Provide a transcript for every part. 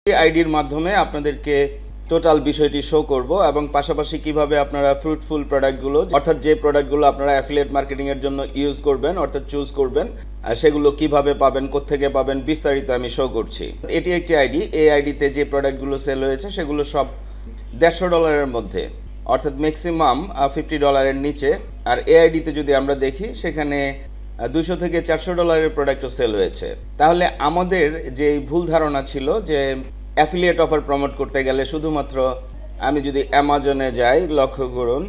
এই আইডির মাধ্যমে আপনাদেরকে টোটাল বিষয়টি শো করব এবং পাশাপাশি কিভাবে আপনারা ফ্রুটফুল প্রোডাক্টগুলো অর্থাৎ যে প্রোডাক্টগুলো আপনারা অ্যাফিলিয়েট মার্কেটিংয়ের জন্য ইউজ করবেন অর্থাৎ চুজ করবেন সেগুলো কিভাবে পাবেন, কোত্থেকে পাবেন বিস্তারিত আমি শো করছি। এটি একটি আইডি। এই আইডিতে যে প্রোডাক্টগুলো সেল হয়েছে সেগুলো সব $150 মধ্যে, অর্থাৎ ম্যাক্সিমাম $50 নিচে। আর এই আইডিতে যদি আমরা দেখি সেখানে $200 থেকে $400 প্রোডাক্টও সেল হয়েছে। তাহলে আমাদের যে ভুল ধারণা ছিল যে অ্যাফিলিয়েট অফার প্রমোট করতে গেলে শুধুমাত্র আমি যদি অ্যামাজনে যাই, লক্ষ্য করুন,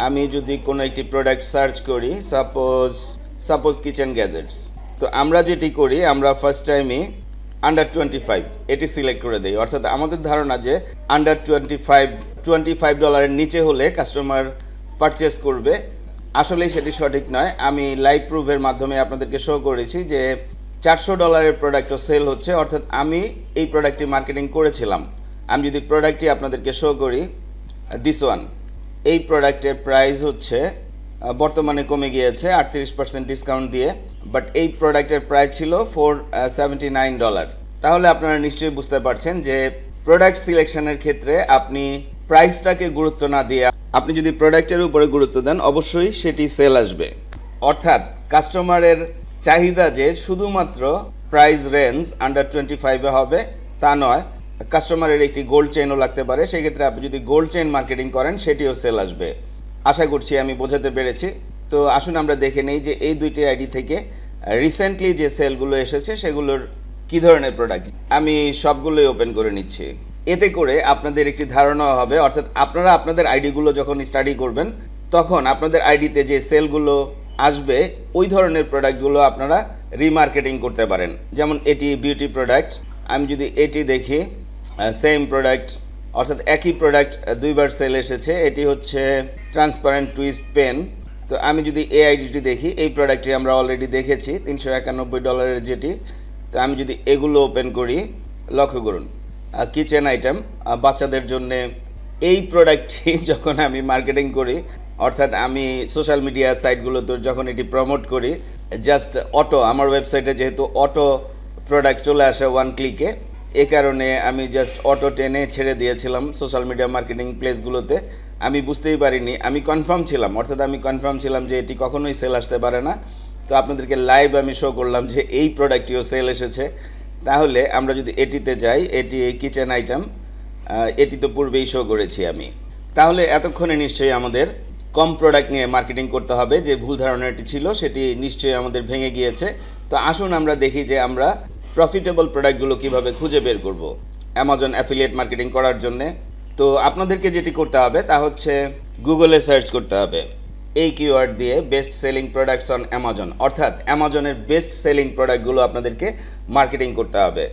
আমি যদি কোনো একটি প্রোডাক্ট সার্চ করি, সাপোজ কিচেন গ্যাজেটস, তো আমরা যেটি করি আমরা ফার্স্ট টাইমই আন্ডার 25 এটি সিলেক্ট করে দিই। অর্থাৎ আমাদের ধারণা যে আন্ডার $25 নিচে হলে কাস্টমার পারচেস করবে। আসলেই সেটি সঠিক নয়। আমি লাইভ প্রুফের মাধ্যমে আপনাদেরকে শো করেছি যে $400 প্রোডাক্টও সেল হচ্ছে, অর্থাৎ আমি এই প্রোডাক্টটি মার্কেটিং করেছিলাম। আমি যদি প্রোডাক্টটি আপনাদেরকে শো করি, দিস ওয়ান, এই প্রোডাক্টের প্রাইস হচ্ছে বর্তমানে কমে গিয়েছে 38% ডিসকাউন্ট দিয়ে, বাট এই প্রোডাক্টের প্রাইস ছিল $479। তাহলে আপনারা নিশ্চয়ই বুঝতে পারছেন যে প্রোডাক্ট সিলেকশনের ক্ষেত্রে আপনি প্রাইসটাকে গুরুত্ব না দিয়ে আপনি যদি প্রোডাক্টের উপরে গুরুত্ব দেন অবশ্যই সেটি সেল আসবে। অর্থাৎ কাস্টমারের চাহিদা যে শুধুমাত্র প্রাইস রেঞ্জ আন্ডার 25 হবে তা নয়, কাস্টমারের একটি গোল্ড চেইনও লাগতে পারে। সেক্ষেত্রে আপনি যদি গোল্ড চেইন মার্কেটিং করেন সেটিও সেল আসবে। আশা করছি আমি বোঝাতে পেরেছি। তো আসুন আমরা দেখে নেই যে এই দুইটি আইডি থেকে রিসেন্টলি যে সেলগুলো এসেছে সেগুলোর কী ধরনের প্রোডাক্ট। আমি সবগুলোই ওপেন করে নিচ্ছি। এতে করে আপনাদের একটি ধারণা হবে, অর্থাৎ আপনারা আপনাদের আইডিগুলো যখন স্টাডি করবেন তখন আপনাদের আইডিতে যে সেলগুলো আসবে ওই ধরনের প্রোডাক্টগুলো আপনারা রিমার্কেটিং করতে পারেন। যেমন এটি বিউটি প্রোডাক্ট, আমি যদি এটি দেখি সেম প্রোডাক্ট, অর্থাৎ একই প্রোডাক্ট দুইবার সেল এসেছে। এটি হচ্ছে ট্রান্সপারেন্ট টুইস্ট পেন। তো আমি যদি এই আইডিটি দেখি, এই প্রোডাক্টটি আমরা অলরেডি দেখেছি $391 যেটি। তো আমি যদি এগুলো ওপেন করি, লক্ষ্য করুন কিচেন আইটেম বাচ্চাদের জন্য। এই প্রোডাক্টটি যখন আমি মার্কেটিং করি, অর্থাৎ আমি সোশ্যাল মিডিয়া সাইটগুলোতে যখন এটি প্রমোট করি, জাস্ট অটো, আমার ওয়েবসাইটে যেহেতু অটো প্রোডাক্ট চলে আসে ওয়ান ক্লিকে, এ কারণে আমি জাস্ট অটো টেনে ছেড়ে দিয়েছিলাম সোশ্যাল মিডিয়া মার্কেটিং প্লেসগুলোতে। আমি বুঝতেই পারিনি, আমি কনফার্ম ছিলাম, অর্থাৎ আমি কনফার্ম ছিলাম যে এটি কখনোই সেল আসতে পারে না। তো আপনাদেরকে লাইভ আমি শো করলাম যে এই প্রোডাক্টটিও সেল এসেছে। তাহলে আমরা যদি এটিতে যাই, এটি কিচেন আইটেম, এটি তো পূর্বেই শো করেছি আমি। তাহলে এতক্ষণে নিশ্চয়ই আমাদের কম প্রোডাক্ট নিয়ে মার্কেটিং করতে হবে। যে ভুল ধারণাটি ছিল সেটি নিশ্চয়ই আমাদের ভেঙে গিয়েছে। তো আসুন আমরা দেখি যে আমরা প্রফিটেবল প্রোডাক্টগুলো কিভাবে খুঁজে বের করব অ্যামাজন অ্যাফিলিয়েট মার্কেটিং করার জন্যে। তো আপনাদেরকে যেটি করতে হবে তা হচ্ছে গুগলে সার্চ করতে হবে এই কিওয়ার্ড দিয়ে best selling products on Amazon, অর্থাৎ অ্যামাজনের বেস্ট সেলিং প্রোডাক্টগুলো আপনাদেরকে মার্কেটিং করতে হবে,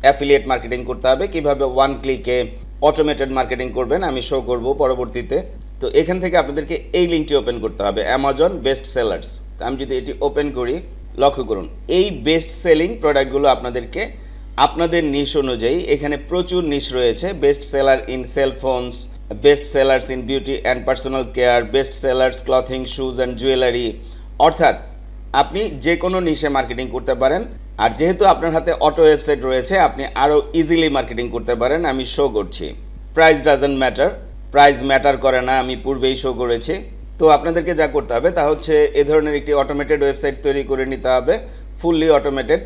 অ্যাফিলিয়েট মার্কেটিং করতে হবে। কিভাবে ওয়ান ক্লিকে অটোমেটেড মার্কেটিং করবেন আমি শো করব পরবর্তীতে। তো এখান থেকে আপনাদেরকে এই লিঙ্কটি ওপেন করতে হবে, অ্যামাজন বেস্ট সেলার্স। তো আমি যদি এটি ওপেন করি, লক্ষ্য করুন এই বেস্ট সেলিং প্রোডাক্টগুলো আপনাদেরকে আপনাদের নিশ অনুযায়ী, এখানে প্রচুর নিশ রয়েছে। Best seller in cell phones, best sellers in beauty and personal care, best sellers clothing, shoes and jewellery. অর্থাৎ আপনি যে কোনো নিশে মার্কেটিং করতে পারেন। আর যেহেতু আপনার হাতে অটো ওয়েবসাইট রয়েছে, আপনি আরও ইজিলি মার্কেটিং করতে পারেন। আমি শো করছি price doesn't matter, price matter করে না, আমি পূর্বেই শো করেছি। তো আপনাদেরকে যা করতে হবে তা হচ্ছে এ ধরনের একটি অটোমেটেড ওয়েবসাইট তৈরি করে নিতে হবে, ফুললি অটোমেটেড।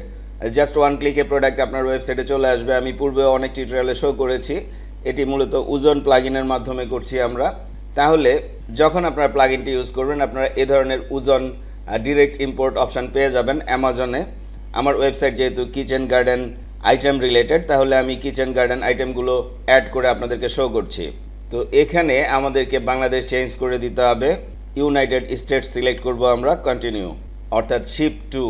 জাস্ট ওয়ান ক্লিকে প্রোডাক্ট আপনার ওয়েবসাইটে চলে আসবে। আমি পূর্বে অনেক টিউটোরিয়ালে শো করেছি, এটি মূলত ওজন প্লাগইনের মাধ্যমে করছি আমরা। তাহলে যখন আপনারা প্লাগইনটি ইউজ করবেন আপনারা এ ধরনের ওজন ডিরেক্ট ইম্পোর্ট অপশান পেয়ে যাবেন অ্যামাজনে। আমার ওয়েবসাইট যেহেতু কিচেন গার্ডেন আইটেম রিলেটেড, তাহলে আমি কিচেন গার্ডেন আইটেমগুলো অ্যাড করে আপনাদেরকে শো করছি। তো এখানে আমাদেরকে বাংলাদেশ চেঞ্জ করে দিতে হবে, ইউনাইটেড স্টেটস সিলেক্ট করব আমরা, কন্টিনিউ, অর্থাৎ শিপ টু,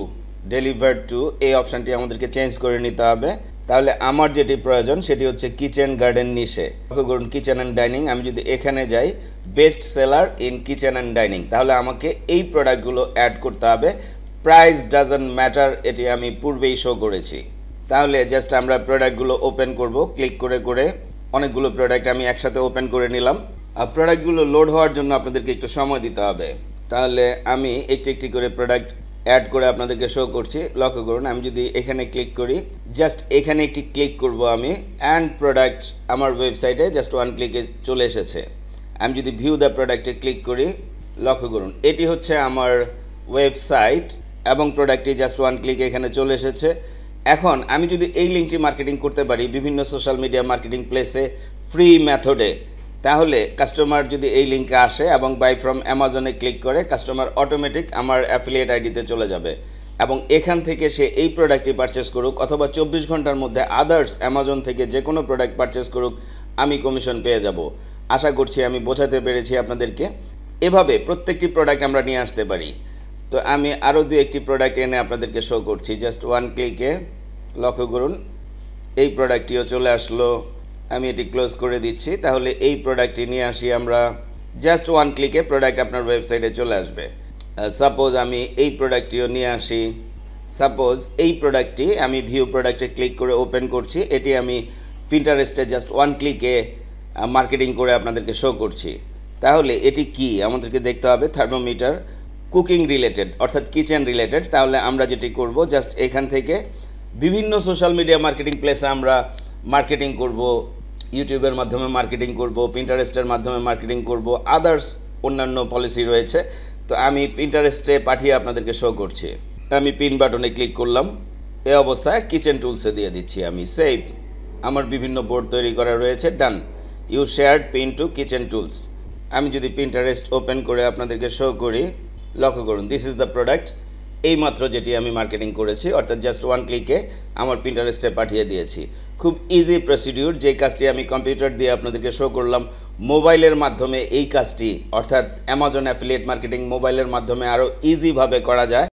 ডেলিভার টু, এই অপশানটি আমাদেরকে চেঞ্জ করে নিতে হবে। তাহলে আমার যেটি প্রয়োজন সেটি হচ্ছে কিচেন গার্ডেন নিশে। লক্ষ্য করুন কিচেন অ্যান্ড ডাইনিং, আমি যদি এখানে যাই best seller in kitchen and dining, তাহলে আমাকে এই প্রোডাক্টগুলো অ্যাড করতে হবে। প্রাইস ডাজন্ট ম্যাটার, এটি আমি পূর্বেই শো করেছি। তাহলে জাস্ট আমরা প্রোডাক্টগুলো ওপেন করব ক্লিক করে করে। অনেকগুলো প্রোডাক্ট আমি একসাথে ওপেন করে নিলাম। আর প্রোডাক্টগুলো লোড হওয়ার জন্য আপনাদেরকে একটু সময় দিতে হবে। তাহলে আমি একটি একটি করে প্রোডাক্ট অ্যাড করে আপনাদেরকে শো করছি। লক্ষ্য করুন, আমি যদি এখানে ক্লিক করি, জাস্ট এখানে একটি ক্লিক করব আমি, অ্যান্ড প্রোডাক্ট আমার ওয়েবসাইটে জাস্ট ওয়ান ক্লিকে চলে এসেছে। আমি যদি ভিউ দ্য প্রোডাক্টে ক্লিক করি, লক্ষ্য করুন এটি হচ্ছে আমার ওয়েবসাইট এবং প্রোডাক্টটি জাস্ট ওয়ান ক্লিকে এখানে চলে এসেছে। এখন আমি যদি এই লিঙ্কটি মার্কেটিং করতে পারি বিভিন্ন সোশ্যাল মিডিয়া মার্কেটিং প্লেসে ফ্রি মেথডে, তাহলে কাস্টমার যদি এই লিঙ্কে আসে এবং বাই ফ্রম অ্যামাজনে ক্লিক করে, কাস্টমার অটোমেটিক আমার অ্যাফিলিয়েট আইডিতে চলে যাবে এবং এখান থেকে সে এই প্রোডাক্টটি পারচেস করুক অথবা 24 ঘন্টার মধ্যে আদার্স অ্যামাজন থেকে যে কোনো প্রোডাক্ট পারচেস করুক, আমি কমিশন পেয়ে যাব। আশা করছি আমি বোঝাতে পেরেছি আপনাদেরকে। এভাবে প্রত্যেকটি প্রোডাক্ট আমরা নিয়ে আসতে পারি। তো আমি আরও দু একটি প্রোডাক্ট এনে আপনাদেরকে শো করছি জাস্ট ওয়ান ক্লিকে। লক্ষ্য করুন এই প্রোডাক্টটিও চলে আসলো। আমি এটি ক্লোজ করে দিচ্ছি। তাহলে এই প্রোডাক্টটি নিয়ে আসি আমরা, জাস্ট ওয়ান ক্লিকে প্রোডাক্ট আপনার ওয়েবসাইটে চলে আসবে। সাপোজ আমি এই প্রোডাক্টটিও নিয়ে আসি। সাপোজ এই প্রোডাক্টটি আমি ভিউ প্রোডাক্টে ক্লিক করে ওপেন করছি। এটি আমি পিন্টারেস্টে জাস্ট ওয়ান ক্লিকে মার্কেটিং করে আপনাদেরকে শো করছি। তাহলে এটি কি আমাদেরকে দেখতে হবে, থার্মোমিটার, কুকিং রিলেটেড অর্থাৎ কিচেন রিলেটেড। তাহলে আমরা যেটি করব, জাস্ট এখান থেকে বিভিন্ন সোশ্যাল মিডিয়া মার্কেটিং প্লেসে আমরা মার্কেটিং করব, ইউটিউবের মাধ্যমে মার্কেটিং করব, পিন্টারেস্টের মাধ্যমে মার্কেটিং করব, আদার্স অন্যান্য পলিসি রয়েছে। তো আমি পিন্টারেস্টে পাঠিয়ে আপনাদেরকে শো করছি। আমি পিন বাটনে ক্লিক করলাম। এই অবস্থায় কিচেন টুলসে দিয়ে দিচ্ছি আমি সেভ। আমার বিভিন্ন বোর্ড তৈরি করা রয়েছে, done. You shared pin to kitchen tools. আমি যদি পিন্টারেস্ট ওপেন করে আপনাদেরকে শো করি, লক্ষ্য করুন দিস ইজ দ্য প্রোডাক্ট। এইমাত্র যেটি আমি মার্কেটিং করেছি, অর্থাৎ জাস্ট ওয়ান ক্লিকে আমার পিন্টারেস্টে পাঠিয়ে দিয়েছি। খুব ইজি প্রসিডিউর। যে কাজটি আমি কম্পিউটার দিয়ে আপনাদেরকে শো করলাম, মোবাইলের মাধ্যমে এই কাজটি অর্থাৎ অ্যামাজন অ্যাফিলিয়েট মার্কেটিং মোবাইলের মাধ্যমে আরও ইজিভাবে করা যায়।